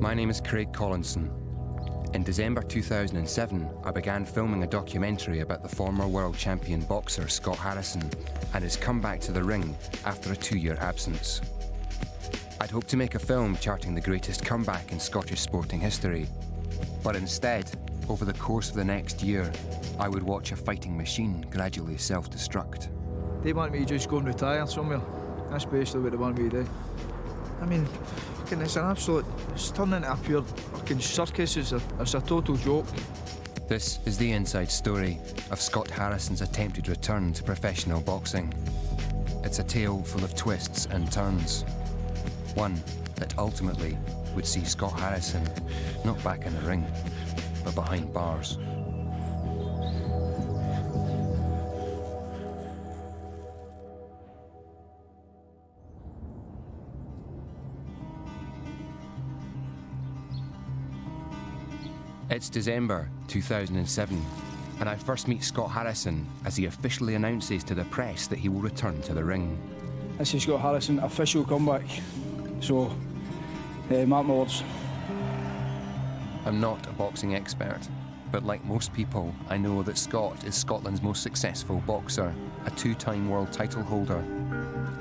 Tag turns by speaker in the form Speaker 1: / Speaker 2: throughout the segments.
Speaker 1: My name is Craig Collinson. In December 2007, I began filming a documentary about the former world champion boxer Scott Harrison and his comeback to the ring after a 2-year absence. I'd hoped to make a film charting the greatest comeback in Scottish sporting history, but instead, over the course of the next year, I would watch a fighting machine gradually self-destruct.
Speaker 2: They want me to just go and retire somewhere. That's basically what they want me to do. I mean, fucking, it's an absolute, it's turned into a pure fucking circus. It's a total joke.
Speaker 1: This is the inside story of Scott Harrison's attempted return to professional boxing. It's a tale full of twists and turns. One that ultimately would see Scott Harrison not back in the ring, but behind bars. It's December 2007, and I first meet Scott Harrison as he officially announces to the press that he will return to the ring.
Speaker 2: This is Scott Harrison, official comeback. So, mark my words.
Speaker 1: I'm not a boxing expert, but like most people, I know that Scott is Scotland's most successful boxer, a 2-time world title holder,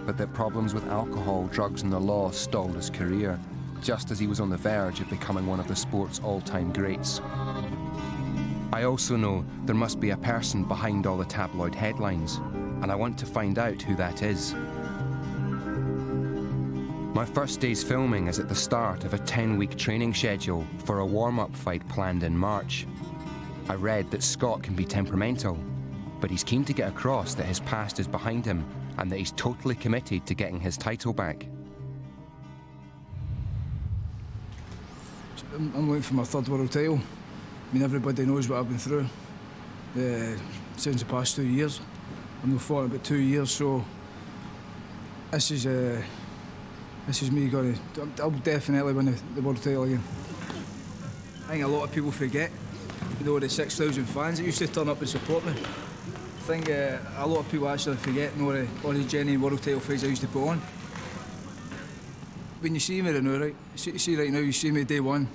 Speaker 1: but that problems with alcohol, drugs and the law stalled his career, just as he was on the verge of becoming one of the sport's all-time greats. I also know there must be a person behind all the tabloid headlines, and I want to find out who that is. My first day's filming is at the start of a 10-week training schedule for a warm-up fight planned in March. I read that Scott can be temperamental, but he's keen to get across that his past is behind him and that he's totally committed to getting his title back.
Speaker 2: I'm looking for my third world title. I mean, everybody knows what I've been through since the past 2 years. I've not fought in about 2 years, so this is me going to. I'll definitely win the world title again. I think a lot of people forget, the 6,000 fans that used to turn up and support me. I think a lot of people actually forget all the genuine world title fights I used to put on. When you see me right now, right? See right now, you see me day one.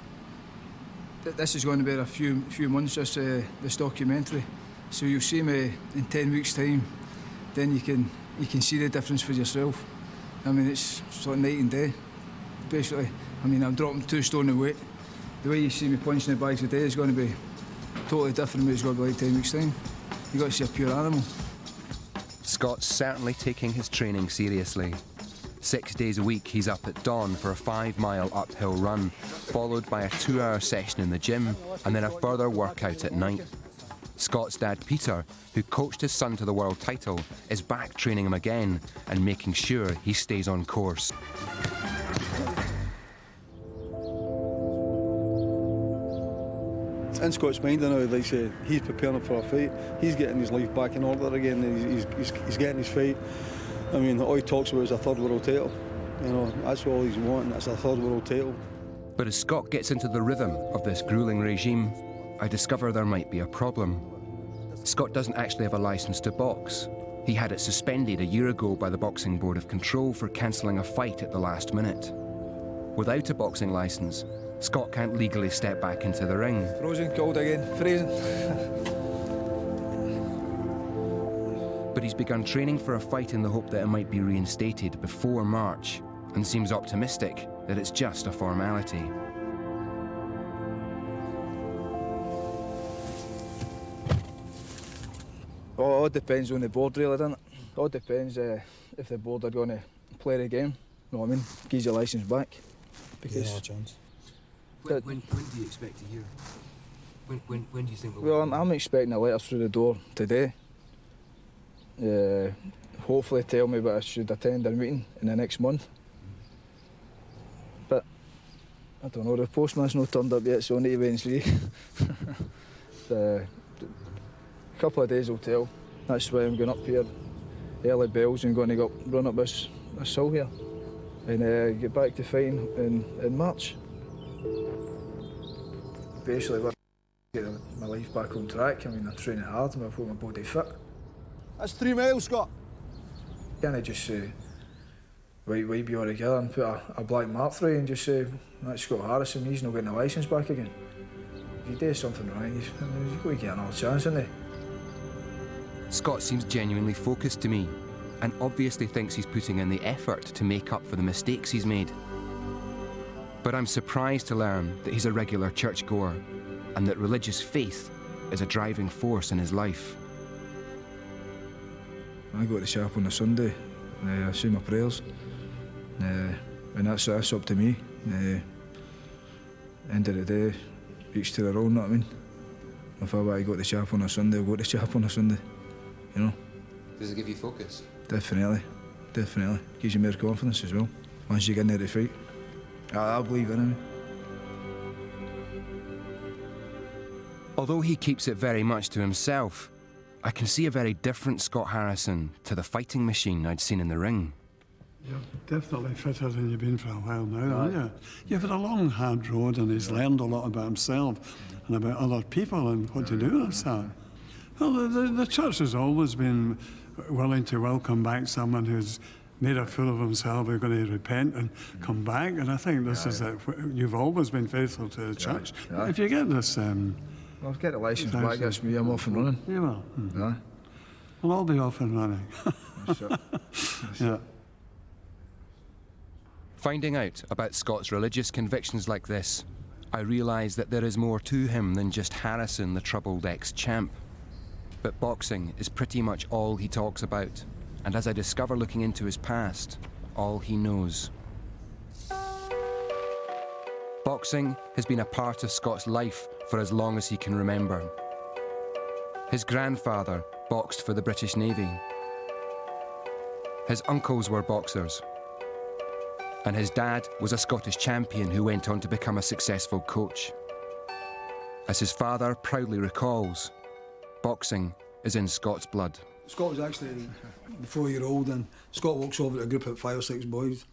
Speaker 2: This is going to be a few months, this documentary. So you'll see me in 10 weeks' time. Then you can see the difference for yourself. I mean, it's sort of night and day, basically. I mean, I'm dropping 2 stone in weight. The way you see me punching the bags today is going to be totally different than it's going to be like 10 weeks' time. You've got to see a pure animal.
Speaker 1: Scott's certainly taking his training seriously. 6 days a week, he's up at dawn for a 5-mile uphill run, followed by a 2-hour session in the gym, and then a further workout at night. Scott's dad, Peter, who coached his son to the world title, is back training him again and making sure he stays on course.
Speaker 3: It's in Scott's mind now, like say, he's preparing for a fight. He's getting his life back in order again. He's getting his fight. I mean, all he talks about is a third world title. You know, that's all he's wanting, that's a third world title.
Speaker 1: But as Scott gets into the rhythm of this grueling regime, I discover there might be a problem. Scott doesn't actually have a licence to box. He had it suspended a year ago by the Boxing Board of Control for cancelling a fight at the last minute. Without a boxing licence, Scott can't legally step back into the ring.
Speaker 2: Frozen, cold again, freezing.
Speaker 1: But he's begun training for a fight in the hope that it might be reinstated before March, and seems optimistic that it's just a formality.
Speaker 2: All depends on the board, really, doesn't it? All depends if the board are going to play the game. You know what I mean? Gives your licence back. Because
Speaker 4: no chance.
Speaker 1: When do you expect to hear? When do you think?
Speaker 2: Well, I'm expecting a letter through the door today. Hopefully tell me that I should attend a meeting in the next month. But I don't know, the postman's not turned up yet, so I need to wait and see. A couple of days will tell. That's why I'm going up here early bells and going to run up this hill here and get back to fighting in March. Basically, we're getting my life back on track. I mean, I'm training hard and I've got my body fit.
Speaker 3: That's 3 miles, Scott.
Speaker 2: Can't I just wipe you all together and put a black mark through and just say, that's Scott Harrison, he's not getting the licence back again. If you do something wrong, you've got to get another chance, isn't he?
Speaker 1: Scott seems genuinely focused to me and obviously thinks he's putting in the effort to make up for the mistakes he's made. But I'm surprised to learn that he's a regular churchgoer and that religious faith is a driving force in his life.
Speaker 2: I go to the chapel on a Sunday, I say my prayers, and that's up to me. End of the day, each to their own, know what I mean? If I want to go to the chapel on a Sunday, I'll go to the chapel on a Sunday, you know?
Speaker 1: Does it give you focus?
Speaker 2: Definitely. Gives you more confidence as well, once you get in there to fight. I believe in it.
Speaker 1: Although he keeps it very much to himself, I can see a very different Scott Harrison to the fighting machine I'd seen in the ring.
Speaker 4: You're definitely fitter than you've been for a while now, aren't you? You've had a long, hard road and he's learned a lot about himself and about other people and what to do with himself. Well, the church has always been willing to welcome back someone who's made a fool of himself, who's going to repent and come back, and I think this is that you've always been faithful to the church. If you get this...
Speaker 2: I'll get the licence back, that's me, I'm off and running.
Speaker 4: You will.
Speaker 2: Yeah.
Speaker 4: We'll all be off and running. Yeah.
Speaker 1: Finding out about Scott's religious convictions like this, I realise that there is more to him than just Harrison, the troubled ex-champ. But boxing is pretty much all he talks about, and as I discover looking into his past, all he knows. Boxing has been a part of Scott's life for as long as he can remember. His grandfather boxed for the British Navy. His uncles were boxers. And his dad was a Scottish champion who went on to become a successful coach. As his father proudly recalls, boxing is in Scott's blood.
Speaker 3: Scott was actually the 4-year-old, and Scott walks over to a group of 5 or 6 boys,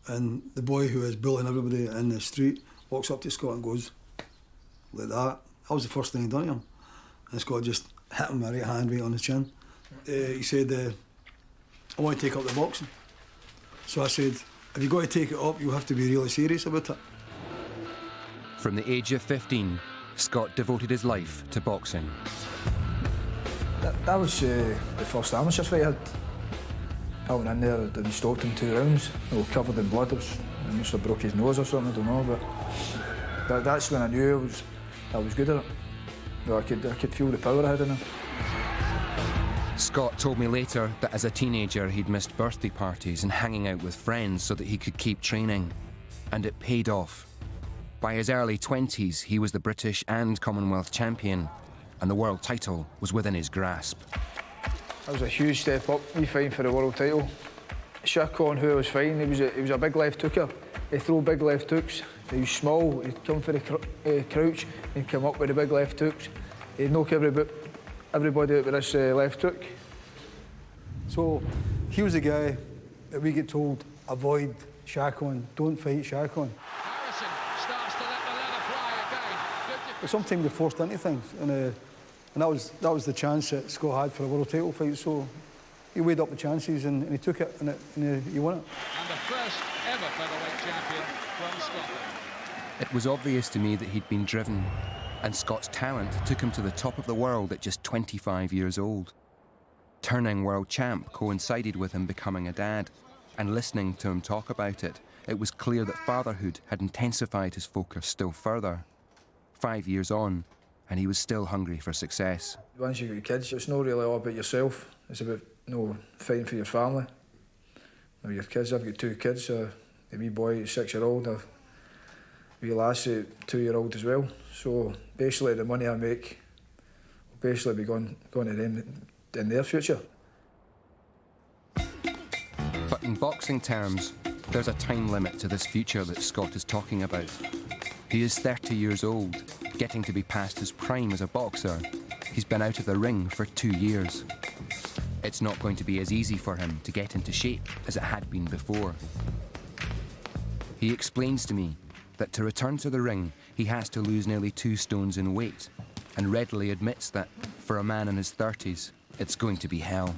Speaker 3: and the boy who is bullying everybody in the street walks up to Scott and goes like that. That was the first thing he'd done to him, and Scott just hit him a right hand right on his chin. He said, I want to take up the boxing. So I said, if you've got to take it up, you have to be really serious about it.
Speaker 1: From the age of 15, Scott devoted his life to boxing.
Speaker 2: That was the first amateur fight I had. I went in there and stalked him 2 rounds, covered in blood. I must have broke his nose or something, I don't know, but that's when I knew I was good at it. I could feel the power I had in him.
Speaker 1: Scott told me later that as a teenager he'd missed birthday parties and hanging out with friends so that he could keep training. And it paid off. By his early 20s, he was the British and Commonwealth champion, and the world title was within his grasp.
Speaker 2: That was a huge step up, me fighting for the world title. Shakon, who I was fighting, he was a big left hooker. He threw big left hooks. He was small, he'd come for the crouch, he'd come up with the big left hooks. He'd knock everybody out with this left hook.
Speaker 3: So he was the guy that we get told, avoid Shakon, don't fight Shakon.
Speaker 5: Harrison starts to let the leather fly again.
Speaker 3: But sometimes we're forced into things, and that was the chance that Scott had for a world title fight, so he weighed up the chances and he took it, and he won it.
Speaker 5: And the first ever featherweight champion from Scotland.
Speaker 1: It was obvious to me that he'd been driven, and Scott's talent took him to the top of the world at just 25 years old. Turning world champ coincided with him becoming a dad, and listening to him talk about it, it was clear that fatherhood had intensified his focus still further. 5 years on, and he was still hungry for success.
Speaker 2: Once you get kids, it's not really all about yourself. It's about fighting for your family. Your kids, I've got 2 kids, a wee boy, 6-year-old, a wee lass, 2-year-old as well. So basically the money I make will basically be going to them in their future.
Speaker 1: But in boxing terms, there's a time limit to this future that Scott is talking about. He is 30 years old, getting to be past his prime as a boxer. He's been out of the ring for 2 years. It's not going to be as easy for him to get into shape as it had been before. He explains to me that to return to the ring, he has to lose nearly 2 stones in weight, and readily admits that, for a man in his 30s, it's going to be hell.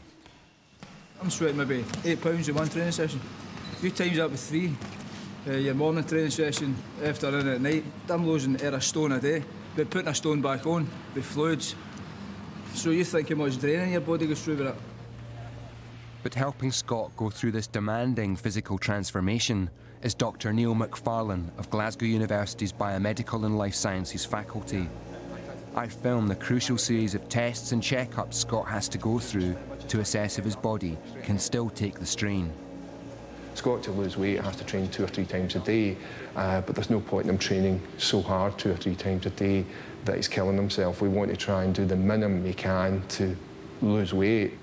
Speaker 2: I'm sweating maybe 8 pounds in one training session. You times that with 3. Your morning training session, after in at night, I'm losing a stone a day, but putting a stone back on with fluids. So you think how much draining your body goes through with it.
Speaker 1: But helping Scott go through this demanding physical transformation is Dr. Neil McFarlane of Glasgow University's Biomedical and Life Sciences faculty. I filmed the crucial series of tests and checkups Scott has to go through to assess if his body can still take the strain.
Speaker 6: Scott, to lose weight, has to train 2 or 3 times a day, but there's no point in him training so hard 2 or 3 times a day that he's killing himself. We want to try and do the minimum he can to lose weight.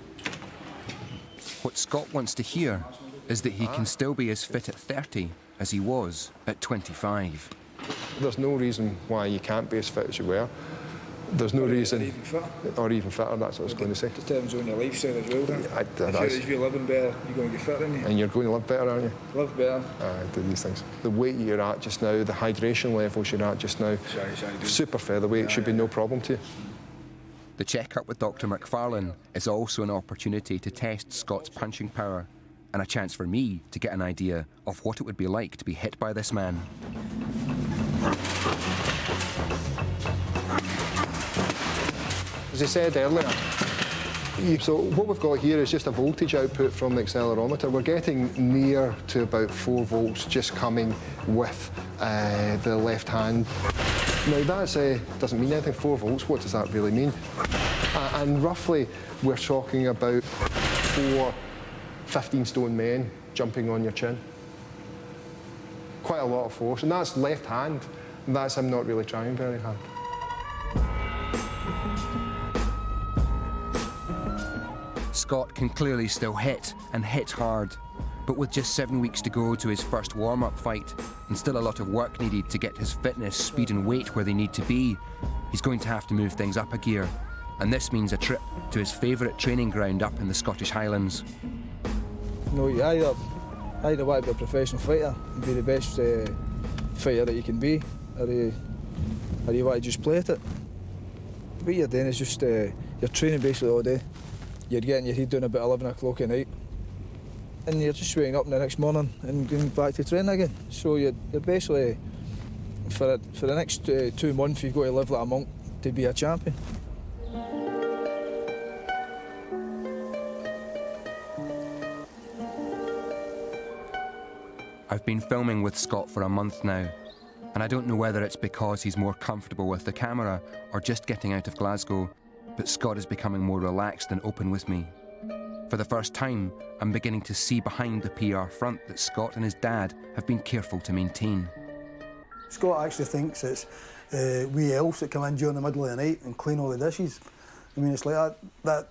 Speaker 1: What Scott wants to hear is that he can still be as fit at 30 as he was at 25.
Speaker 6: There's no reason why you can't be as fit as you were. There's no reason...
Speaker 2: Even fitter.
Speaker 6: Or even fitter, that's what I was going to say.
Speaker 2: It depends on your lifestyle as well, doesn't it? If you're living better, you're going to get fitter, aren't you?
Speaker 6: And you're going to live better, aren't you?
Speaker 2: Live better.
Speaker 6: Do these things. The weight you're at just now, the hydration levels you're at just now, super featherweight, should be no problem to you.
Speaker 1: The checkup with Dr. McFarlane is also an opportunity to test Scott's punching power and a chance for me to get an idea of what it would be like to be hit by this man.
Speaker 6: As I said earlier, so what we've got here is just a voltage output from the accelerometer. We're getting near to about 4 volts just coming with the left hand. Now that doesn't mean anything, 4 volts, what does that really mean? And roughly we're talking about 4 15-stone men jumping on your chin. Quite a lot of force, and that's left hand, and that's him not really trying very hard.
Speaker 1: Scott can clearly still hit, and hit hard. But with just 7 weeks to go to his first warm-up fight, and still a lot of work needed to get his fitness, speed and weight where they need to be, he's going to have to move things up a gear. And this means a trip to his favourite training ground up in the Scottish Highlands.
Speaker 2: No, you either want to be a professional fighter and be the best fighter that you can be, or you want to just play at it. What you're doing is just, you're training basically all day. You're getting your head down about 11 o'clock at night, and you're just waking up the next morning and going back to training again. So you're basically, for the next 2 months, you've got to live like a monk to be a champion.
Speaker 1: I've been filming with Scott for a month now, and I don't know whether it's because he's more comfortable with the camera or just getting out of Glasgow, but Scott is becoming more relaxed and open with me. For the first time, I'm beginning to see behind the PR front that Scott and his dad have been careful to maintain.
Speaker 7: Scott actually thinks it's we elves that come in during the middle of the night and clean all the dishes. I mean, it's like that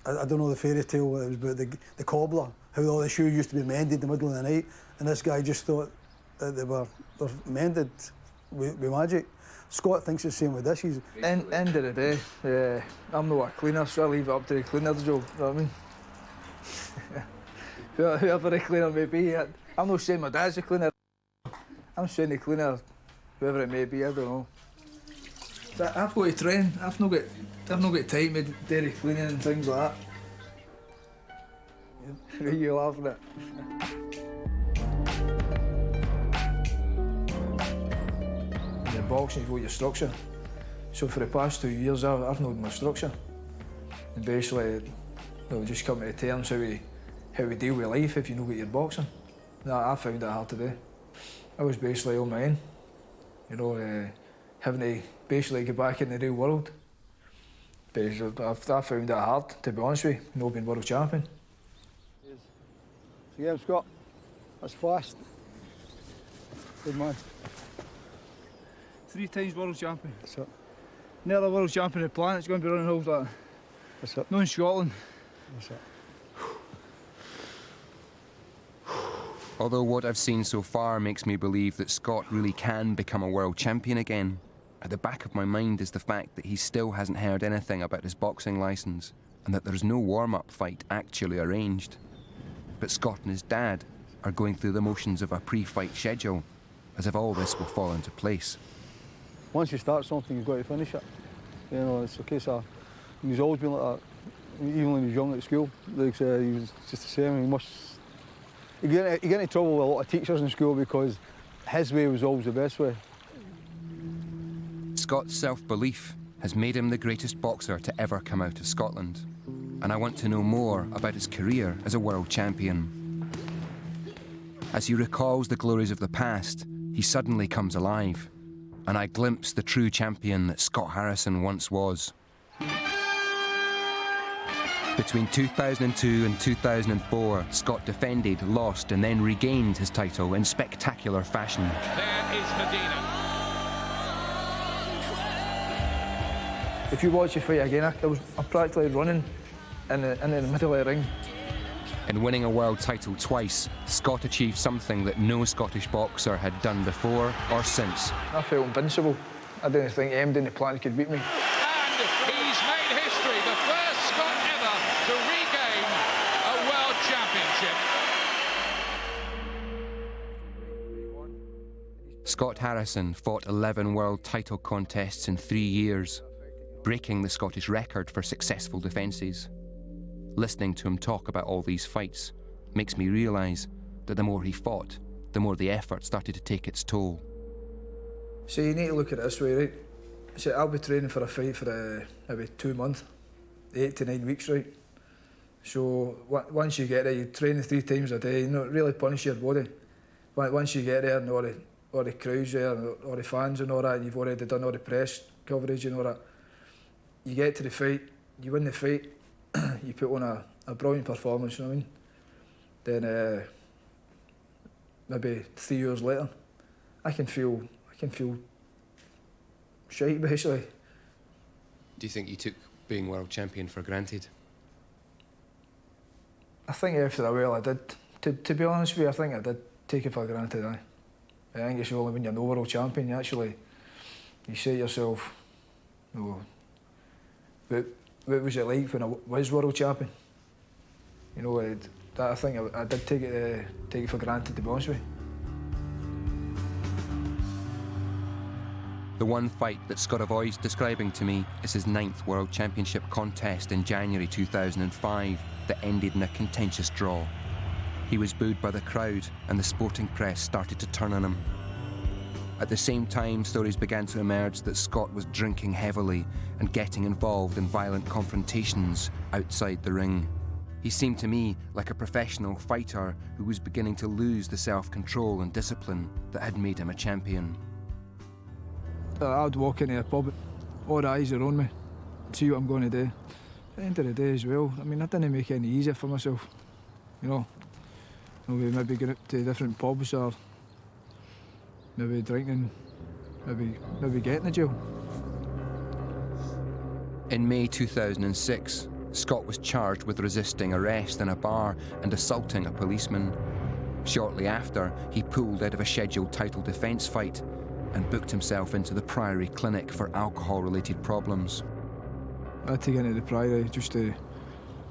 Speaker 7: I don't know the fairy tale, it was about the cobbler, how all the shoes used to be mended in the middle of the night, and this guy just thought that they're mended with magic. Scott thinks it's the same with dishes.
Speaker 2: End of the day, I'm not a cleaner, so I leave it up to the cleaner's job, you know what I mean? Whoever the cleaner may be, I'm not saying my dad's a cleaner, I'm saying the cleaner, whoever it may be, I don't know. But I've got to train, I've not got time to do the cleaning and things like that. You're laughing at. In boxing, you've got your structure. So for the past 2 years, I've known my structure. And basically, just coming to terms how we deal with life if you know what you're boxing. I found it hard to do. I was basically on my own, having to basically get back in the real world. Basically, I found it hard, to be honest with you, not being world champion.
Speaker 3: So yeah, Scott, that's fast. Good man.
Speaker 2: 3 times world champion.
Speaker 3: That's it.
Speaker 2: Nearly world champion of the planet's going to be running halls like that.
Speaker 3: That's it.
Speaker 2: Not in Scotland.
Speaker 3: That's it.
Speaker 1: Although what I've seen so far makes me believe that Scott really can become a world champion again, at the back of my mind is the fact that he still hasn't heard anything about his boxing licence and that there's no warm-up fight actually arranged. But Scott and his dad are going through the motions of a pre-fight schedule, as if all this will fall into place.
Speaker 3: Once you start something, you've got to finish it. It's a case of, he's always been like that. Even when he was young at school, like he was just the same. He get into trouble with a lot of teachers in school because his way was always the best way.
Speaker 1: Scott's self-belief has made him the greatest boxer to ever come out of Scotland. And I want to know more about his career as a world champion. As he recalls the glories of the past, he suddenly comes alive, and I glimpse the true champion that Scott Harrison once was. Between 2002 and 2004, Scott defended, lost, and then regained his title in spectacular fashion.
Speaker 5: There is Medina.
Speaker 2: If you watch the fight again, I'm practically running in the middle of the ring.
Speaker 1: In winning a world title twice, Scott achieved something that no Scottish boxer had done before or since.
Speaker 2: I felt invincible. I didn't think anybody in the planet could beat me.
Speaker 5: And he's made history, the first Scot ever to regain a world championship.
Speaker 1: Scott Harrison fought 11 world title contests in 3 years, breaking the Scottish record for successful defences. Listening to him talk about all these fights makes me realise that the more he fought, the more the effort started to take its toll.
Speaker 2: So you need to look at it this way, right? So I'll be training for a fight for maybe 2 months, 8 to 9 weeks, right? So once you get there, you train 3 times a day, you know, really punish your body. Once you get there and all the crowds there, and all the fans and all that, and you've already done all the press coverage and all that, you get to the fight, you win the fight, you put on a brilliant performance, you know what I mean? Then maybe 3 years later, I can feel shite, basically.
Speaker 1: Do you think you took being world champion for granted?
Speaker 2: I think after a while I did. To be honest with you, I think I did take it for granted, aye. I think it's only when you're no world champion, you say to yourself, oh, what was it like when I was world champion? You know, I think I did take it for granted, to be honest with you.
Speaker 1: The one fight that Scott avoids describing to me is his 9th World Championship contest in January 2005 that ended in a contentious draw. He was booed by the crowd and the sporting press started to turn on him. At the same time, stories began to emerge that Scott was drinking heavily and getting involved in violent confrontations outside the ring. He seemed to me like a professional fighter who was beginning to lose the self-control and discipline that had made him a champion.
Speaker 2: I'd walk into a pub, all the eyes are on me, see what I'm going to do. At the end of the day as well, I mean, I didn't make it any easier for myself, you know. Maybe going up to different pubs or maybe drinking, maybe getting to jail.
Speaker 1: In May 2006, Scott was charged with resisting arrest in a bar and assaulting a policeman. Shortly after, he pulled out of a scheduled title defence fight and booked himself into the Priory Clinic for alcohol-related problems.
Speaker 2: I had to get into the Priory just to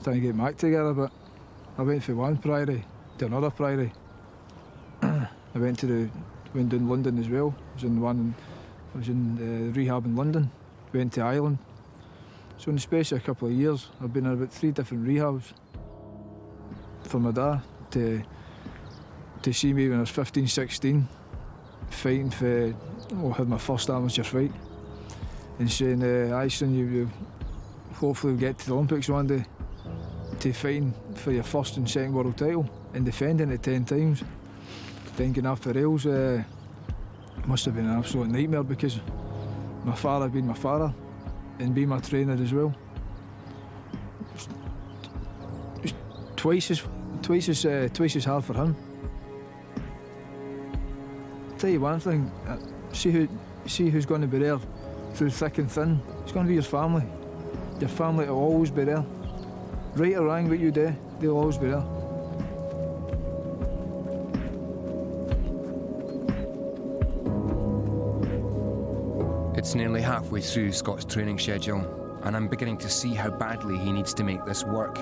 Speaker 2: try and get my act together, but I went from one Priory to another Priory. I went down London as well. I was in rehab in London. Went to Ireland. So in the space of a couple of years, I've been in about 3 different rehabs. For my dad to see me when I was 15, 16, fighting for, had my first amateur fight, and saying, "Aye, son, you hopefully get to the Olympics one day," to fighting for your first and second world title and defending it 10 times. Then getting off the rails, must have been an absolute nightmare because my father being my father and being my trainer as well. It's twice as hard for him. Tell you one thing, see who's going to be there through thick and thin. It's going to be your family. Your family will always be there. Right or wrong what you do, they'll always be there.
Speaker 1: It's nearly halfway through Scott's training schedule, and I'm beginning to see how badly he needs to make this work.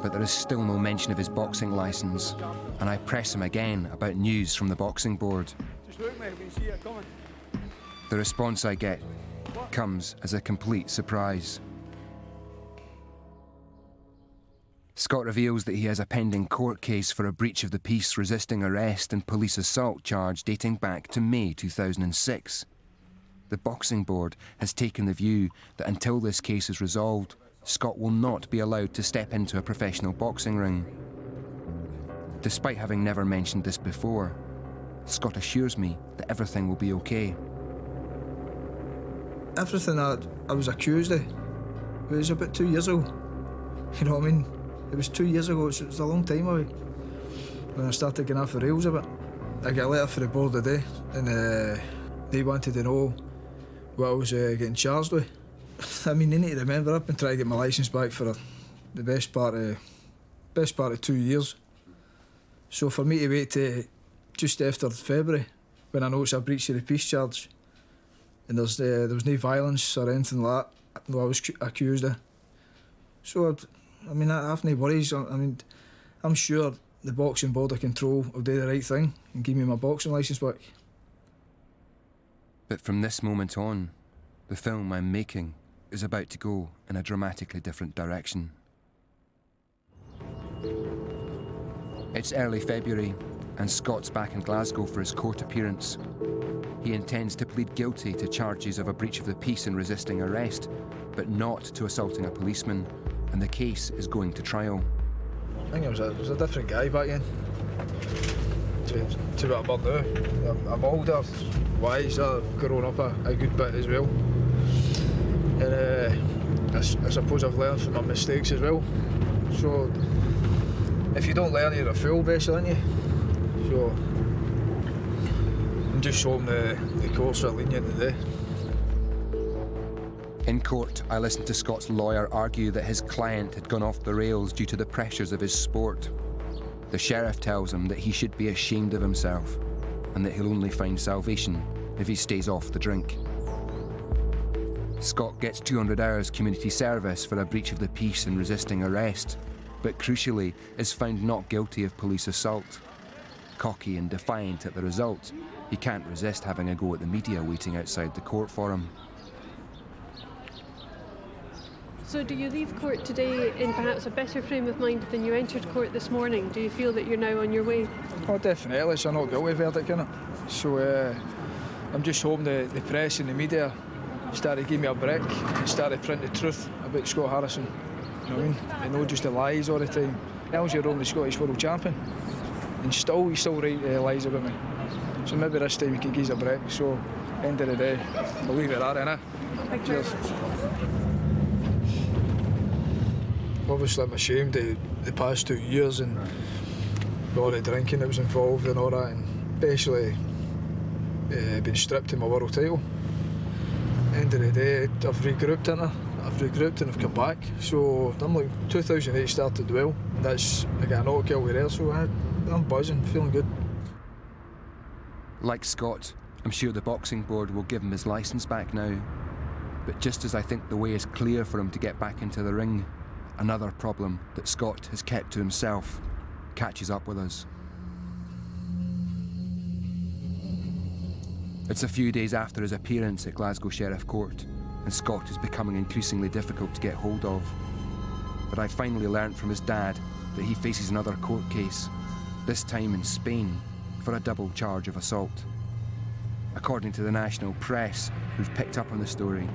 Speaker 1: But there is still no mention of his boxing licence, and I press him again about news from the boxing board.
Speaker 3: Just look, mate, we can see it coming.
Speaker 1: The response I get comes as a complete surprise. Scott reveals that he has a pending court case for a breach of the peace, resisting arrest and police assault charge dating back to May 2006. The Boxing Board has taken the view that until this case is resolved, Scott will not be allowed to step into a professional boxing ring. Despite having never mentioned this before, Scott assures me that everything will be okay.
Speaker 2: Everything that I was accused of was about 2 years ago. You know what I mean? It was 2 years ago, it was a long time away when I started getting off the rails a bit. I got a letter from the board today and they wanted to know what I was getting charged with. I mean, you need to remember, I've been trying to get my licence back for the best part of 2 years. So for me to wait to just after February, when I know it's a breach of the peace charge, and there was no violence or anything like that, no, I was accused of. So, I mean, I have no worries. I mean, I'm sure the Boxing Board of Control will do the right thing and give me my boxing licence back.
Speaker 1: But from this moment on, the film I'm making is about to go in a dramatically different direction. It's early February, and Scott's back in Glasgow for his court appearance. He intends to plead guilty to charges of a breach of the peace and resisting arrest, but not to assaulting a policeman, and the case is going to trial.
Speaker 2: I think I was a different guy back then to what I'm now. I'm older, wiser, I've grown up a good bit as well. And I suppose I've learned from my mistakes as well. So if you don't learn, you're a fool, basically, aren't you? So I'm just hoping the courts are lenient today.
Speaker 1: In court, I listened to Scott's lawyer argue that his client had gone off the rails due to the pressures of his sport. The sheriff tells him that he should be ashamed of himself and that he'll only find salvation if he stays off the drink. Scott gets 200 hours community service for a breach of the peace and resisting arrest, but crucially is found not guilty of police assault. Cocky and defiant at the result, he can't resist having a go at the media waiting outside the court for him.
Speaker 8: So do you leave court today in perhaps a better frame of mind than you entered court this morning? Do you feel that you're now on your way?
Speaker 2: Oh, definitely. It's a not guilty verdict, isn't it? So I'm just hoping the press and the media started to give me a break and started printing the truth about Scott Harrison. You know what I mean? And not just the lies all the time. Now's your only Scottish world champion. And you still write lies about me. So maybe this time you can give us a break. So, end of the day, we'll leave it at that, innit? Cheers. Obviously, I'm ashamed of the past 2 years and all the drinking that was involved and all that, and basically been stripped of my world title. End of the day, I've regrouped, and I've come back. So I'm like 2008 started well. I got a knock guilty there, so I'm buzzing, feeling good.
Speaker 1: Like Scott, I'm sure the Boxing Board will give him his licence back now. But just as I think the way is clear for him to get back into the ring, another problem that Scott has kept to himself catches up with us. It's a few days after his appearance at Glasgow Sheriff Court, and Scott is becoming increasingly difficult to get hold of. But I finally learnt from his dad that he faces another court case, this time in Spain, for a double charge of assault. According to the national press, who've picked up on the story,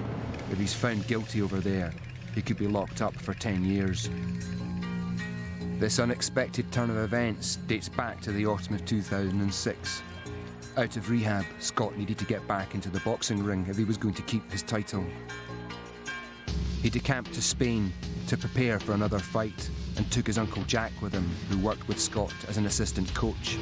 Speaker 1: if he's found guilty over there, he could be locked up for 10 years. This unexpected turn of events dates back to the autumn of 2006. Out of rehab, Scott needed to get back into the boxing ring if he was going to keep his title. He decamped to Spain to prepare for another fight and took his uncle Jack with him, who worked with Scott as an assistant coach.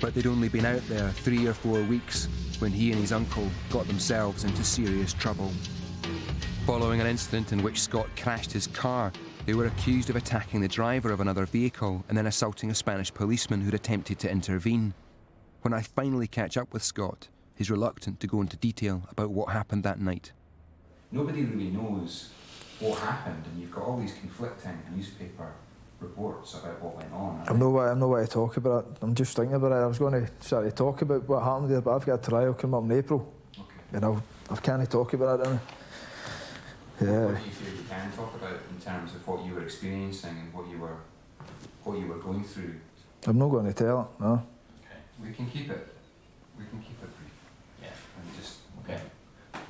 Speaker 1: But they'd only been out there 3 or 4 weeks when he and his uncle got themselves into serious trouble. Following an incident in which Scott crashed his car, they were accused of attacking the driver of another vehicle and then assaulting a Spanish policeman who'd attempted to intervene. When I finally catch up with Scott, he's reluctant to go into detail about what happened that night. Nobody really knows what happened, and you've got all these conflicting newspaper reports about what went on.
Speaker 2: I'm not way to talk about it. I'm just thinking about it. I was going to start to talk about what happened there, but I've got a trial coming up in April.
Speaker 1: Okay.
Speaker 2: And I can't talk about it. Yeah.
Speaker 1: What do you feel you can talk about in terms of what you were experiencing and what you were going through?
Speaker 2: I'm not going to tell it, no.
Speaker 1: Okay. We can keep it brief. Yeah. And just okay.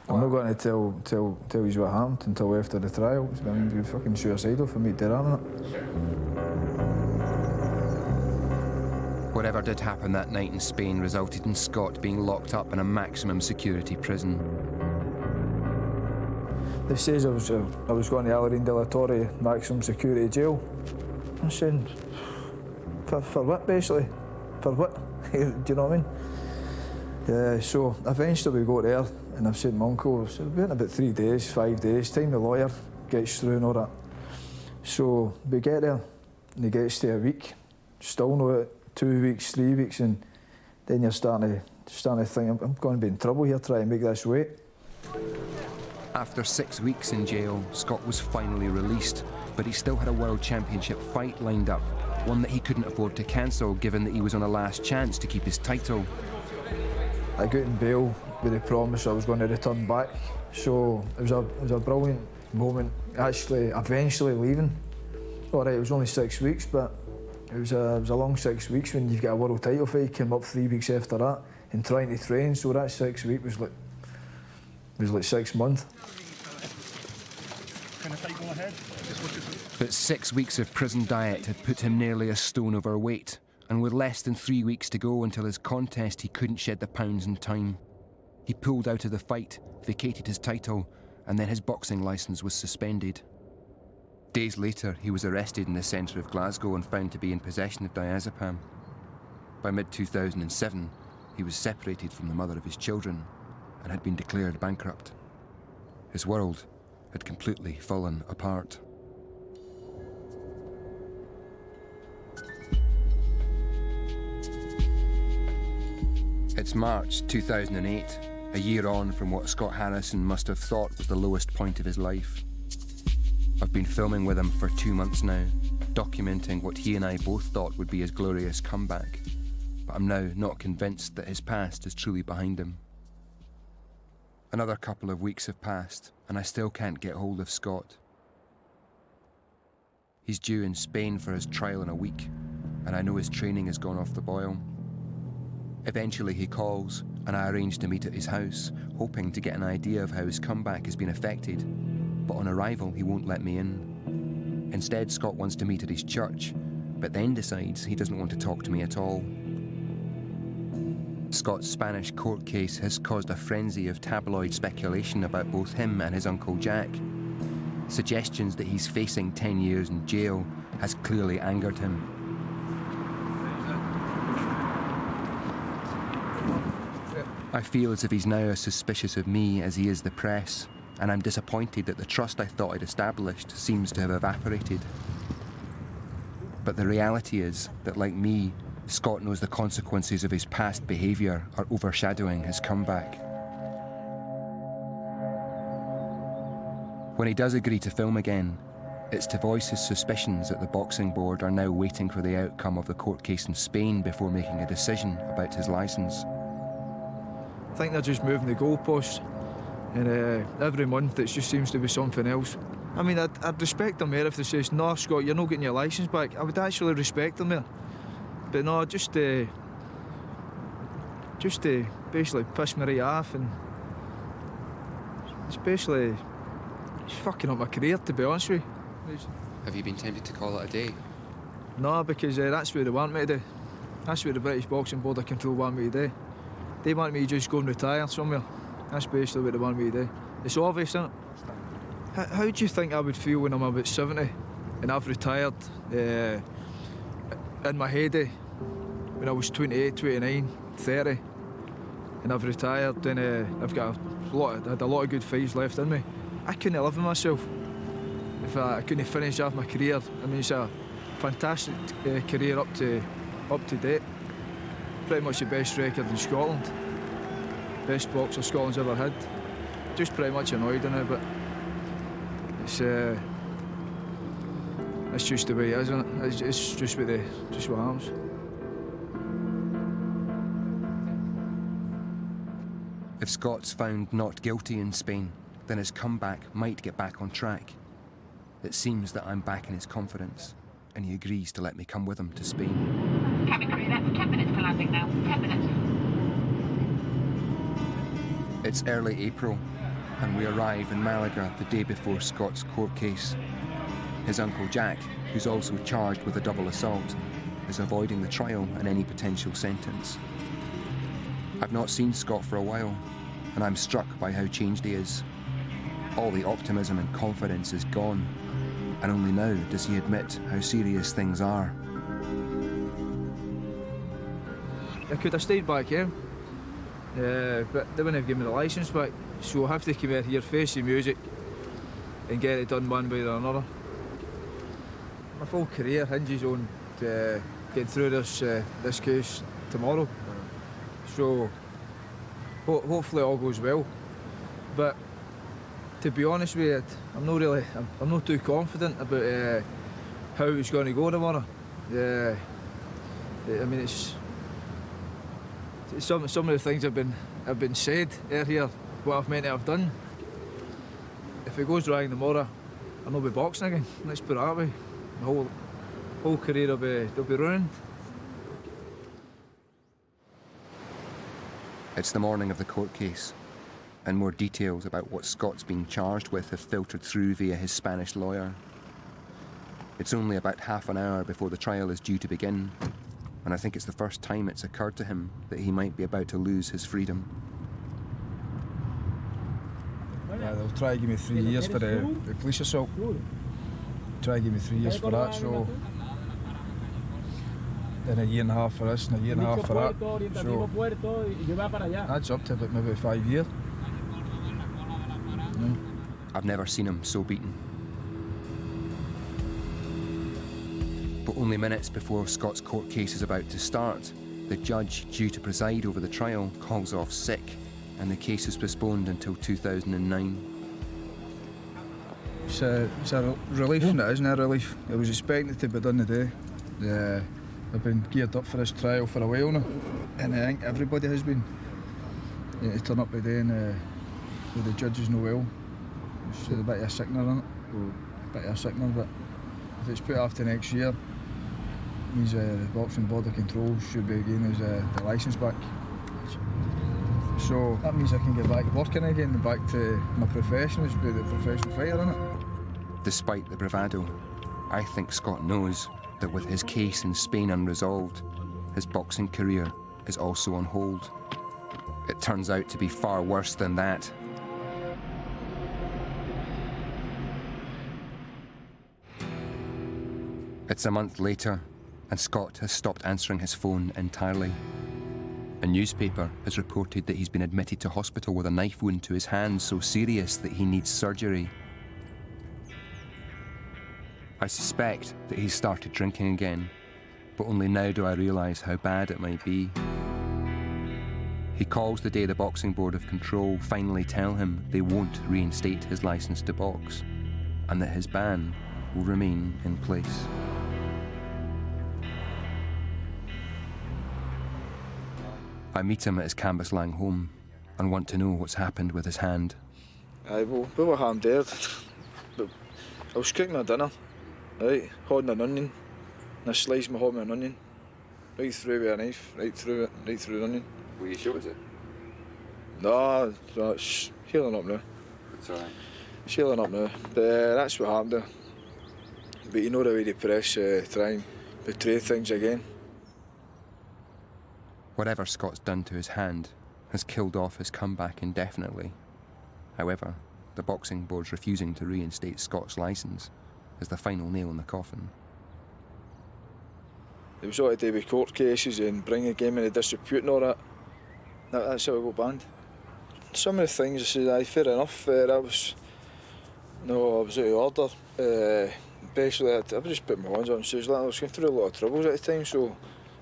Speaker 2: I'm not going to tell you what happened until after the trial. It's going to be fucking suicidal for me to tell him it.
Speaker 1: Whatever did happen that night in Spain resulted in Scott being locked up in a maximum security prison.
Speaker 2: They says I was going to Alarín de la Torre maximum security jail. I'm saying, for what basically? For what? Do you know what I mean? Yeah, so eventually we got there and I've said to my uncle, so we've been about 3 days, 5 days, time the lawyer gets through and all that. So we get there and he gets to a week, still not 2 weeks, 3 weeks, and then you're starting to think, I'm going to be in trouble here trying to make this wait.
Speaker 1: After 6 weeks in jail, Scott was finally released, but he still had a World Championship fight lined up, one that he couldn't afford to cancel given that he was on a last chance to keep his title.
Speaker 2: I got in bail with the promise I was going to return back, so it was a brilliant moment actually eventually leaving. All right, it was only 6 weeks, but it was a long 6 weeks when you've got a world title fight, came up 3 weeks after that, and trying to train, so that 6 weeks was like 6 months.
Speaker 1: But 6 weeks of prison diet had put him nearly a stone overweight, and with less than 3 weeks to go until his contest, he couldn't shed the pounds in time. He pulled out of the fight, vacated his title, and then his boxing licence was suspended. Days later, he was arrested in the centre of Glasgow and found to be in possession of diazepam. By mid-2007, he was separated from the mother of his children and had been declared bankrupt. His world had completely fallen apart. It's March 2008, a year on from what Scott Harrison must have thought was the lowest point of his life. I've been filming with him for 2 months now, documenting what he and I both thought would be his glorious comeback, but I'm now not convinced that his past is truly behind him. Another couple of weeks have passed, and I still can't get hold of Scott. He's due in Spain for his trial in a week, and I know his training has gone off the boil. Eventually he calls, and I arrange to meet at his house, hoping to get an idea of how his comeback has been affected. But on arrival, he won't let me in. Instead, Scott wants to meet at his church, but then decides he doesn't want to talk to me at all. Scott's Spanish court case has caused a frenzy of tabloid speculation about both him and his Uncle Jack. Suggestions that he's facing 10 years in jail has clearly angered him. I feel as if he's now as suspicious of me as he is the press, and I'm disappointed that the trust I thought I'd established seems to have evaporated. But the reality is that, like me, Scott knows the consequences of his past behaviour are overshadowing his comeback. When he does agree to film again, it's to voice his suspicions that the boxing board are now waiting for the outcome of the court case in Spain before making a decision about his licence.
Speaker 2: I think they're just moving the goalposts, and every month it just seems to be something else. I mean, I'd respect them more if they says, "No, Scott, you're not getting your licence back." I would actually respect them there. But no, just to basically piss me right off, and it's basically it's fucking up my career, to be honest with you.
Speaker 1: Have you been tempted to call it a day?
Speaker 2: No, because that's what they want me to do. That's what the British Boxing Board of Control want me to do. They want me to just go and retire somewhere. That's basically what they want me to do. It's obvious, isn't it? How do you think I would feel when I'm about 70 and I've retired in my heyday when I was 28, 29, 30, and I've retired and I've had a lot of good fights left in me. I couldn't live with myself if I couldn't finish off my career. I mean, it's a fantastic career up to date. Pretty much the best record in Scotland. Best boxer Scotland's ever had. Just pretty much annoyed in it, but it's just the way it is, isn't it? It's just what happens.
Speaker 1: If Scott's found not guilty in Spain, then his comeback might get back on track. It seems that I'm back in his confidence, and he agrees to let me come with him to Spain.
Speaker 9: Cabin crew, that's 10 minutes to landing now. 10 minutes.
Speaker 1: It's early April, and we arrive in Malaga the day before Scott's court case. His uncle Jack, who's also charged with a double assault, is avoiding the trial and any potential sentence. I've not seen Scott for a while, and I'm struck by how changed he is. All the optimism and confidence is gone, and only now does he admit how serious things are.
Speaker 2: I could have stayed back here, but they wouldn't have given me the licence back, so I have to come out here, face the music, and get it done one way or another. My full career hinges on getting through this case tomorrow, so hopefully all goes well. But to be honest with you, I'm not too confident about how it's going to go tomorrow. I mean, it's some of the things have been said here, what I've meant to have done. If it goes wrong tomorrow, I'll not be boxing again. Let's put it that way. My whole career will be ruined.
Speaker 1: It's the morning of the court case, and more details about what Scott's being charged with have filtered through via his Spanish lawyer. It's only about half an hour before the trial is due to begin, and I think it's the first time it's occurred to him that he might be about to lose his freedom.
Speaker 2: Yeah, they'll try to give me 3 years for the police assault. Try to give me 3 years for that, so then a year and a half for this and a year and a half for that. So adds up to about maybe 5 years. Yeah.
Speaker 1: I've never seen him so beaten. But only minutes before Scott's court case is about to start, the judge due to preside over the trial calls off sick, and the case is postponed until 2009.
Speaker 2: It's a relief, and it isn't a relief. I was expecting it to be done today. I've been geared up for this trial for a while now, and I think everybody has been. To turn up today and with the judges no well, it's a bit of a sickener, isn't it? A bit of a sickener, but if it's put off to next year, means the Boxing Board of Control should be getting his the licence back. So that means I can get back working again and back to my profession, which would be the professional fighter, innit?
Speaker 1: Despite the bravado, I think Scott knows that with his case in Spain unresolved, his boxing career is also on hold. It turns out to be far worse than that. It's a month later, and Scott has stopped answering his phone entirely. A newspaper has reported that he's been admitted to hospital with a knife wound to his hand so serious that he needs surgery. I suspect that he's started drinking again, but only now do I realise how bad it might be. He calls the day the Boxing Board of Control finally tell him they won't reinstate his licence to box, and that his ban will remain in place. I meet him at his Cambuslang home and want to know what's happened with his hand.
Speaker 2: Aye, well, we were harmed there. But I was cooking my dinner, right, holding an onion, and I sliced my hand with an onion, right through with a knife, right through the onion.
Speaker 10: Were you sure, was it?
Speaker 2: No, it's healing up now.
Speaker 10: It's alright.
Speaker 2: It's healing up now. But that's what happened there. But you know the way the press try and betray things again.
Speaker 1: Whatever Scott's done to his hand has killed off his comeback indefinitely. However, the Boxing Board's refusing to reinstate Scott's licence is the final nail in the coffin.
Speaker 2: It was all to do with court cases and bringing a game into disrepute and all that. That's how I got banned. Some of the things I said, aye, fair enough. I was out of order. Basically, I just put my hands on and says, I was going through a lot of troubles at the time. So,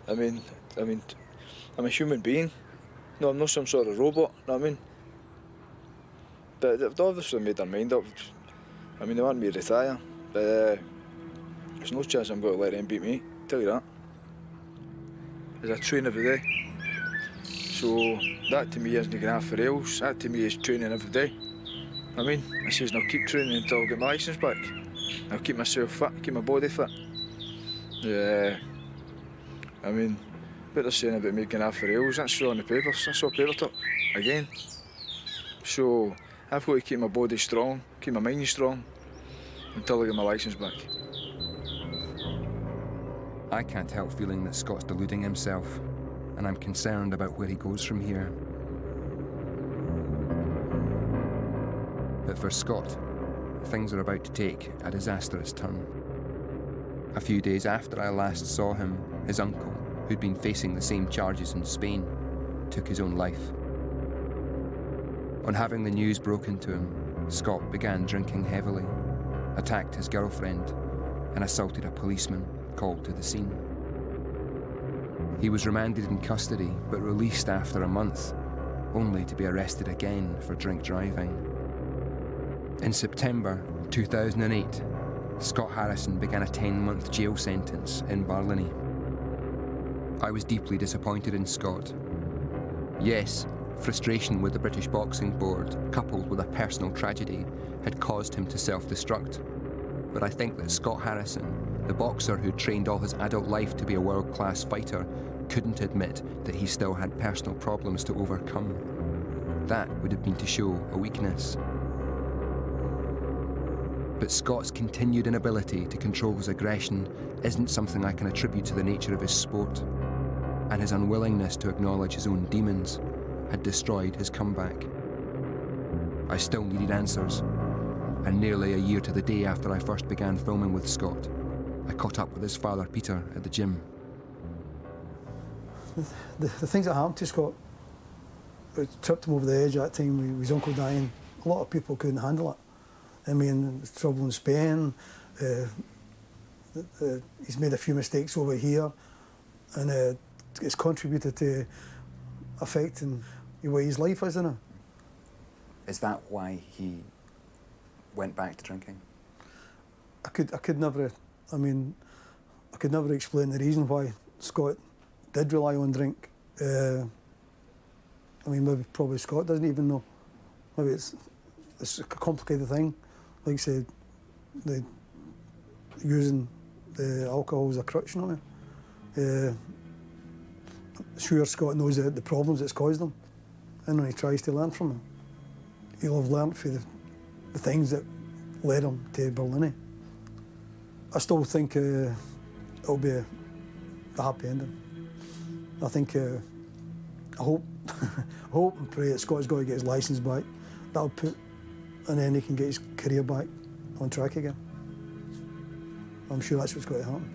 Speaker 2: I mean, I'm a human being. No, I'm not some sort of robot. You know what I mean? But they've obviously made their mind up. I mean, they want me to retire, but there's no chance I'm going to let them beat me. I'll tell you that. As I train every day. So that to me isn't going to have for else. That to me is training every day.
Speaker 10: I mean, I says I'll keep training until I get my licence back. I'll keep myself fit, keep my body fit. I mean, what they're saying about making half for rails, that's all on the papers, that's all paper talk, again. So, I've got to keep my body strong, keep my mind strong, until I get my licence back.
Speaker 1: I can't help feeling that Scott's deluding himself, and I'm concerned about where he goes from here. But for Scott, things are about to take a disastrous turn. A few days after I last saw him, his uncle, who'd been facing the same charges in Spain, took his own life. On having the news broken to him, Scott began drinking heavily, attacked his girlfriend, and assaulted a policeman called to the scene. He was remanded in custody, but released after a month, only to be arrested again for drink driving. In September 2008, Scott Harrison began a 10-month jail sentence in Barlinnie. I was deeply disappointed in Scott. Yes, frustration with the British Boxing Board, coupled with a personal tragedy, had caused him to self-destruct. But I think that Scott Harrison, the boxer who trained all his adult life to be a world-class fighter, couldn't admit that he still had personal problems to overcome. That would have been to show a weakness. But Scott's continued inability to control his aggression isn't something I can attribute to the nature of his sport, and his unwillingness to acknowledge his own demons had destroyed his comeback. I still needed answers, and nearly a year to the day after I first began filming with Scott, I caught up with his father Peter at the gym.
Speaker 7: The things that happened to Scott, it tripped him over the edge at that time with his uncle dying. A lot of people couldn't handle it. I mean, trouble in Spain, he's made a few mistakes over here, and it's contributed to affecting the way his life is, isn't it?
Speaker 11: Is that why he went back to drinking?
Speaker 7: I could never explain the reason why Scott did rely on drink. I mean, maybe probably Scott doesn't even know. Maybe it's a complicated thing. Like I said, using the alcohol as a crutch, you know. I'm sure Scott knows the problems it's caused him, and when he tries to learn from them, he'll have learned through the things that led him to Barlinnie. I still think it'll be a happy ending. I think, I hope and pray that Scott's got to get his licence back. That'll put, and then he can get his career back on track again. I'm sure that's what's got to happen.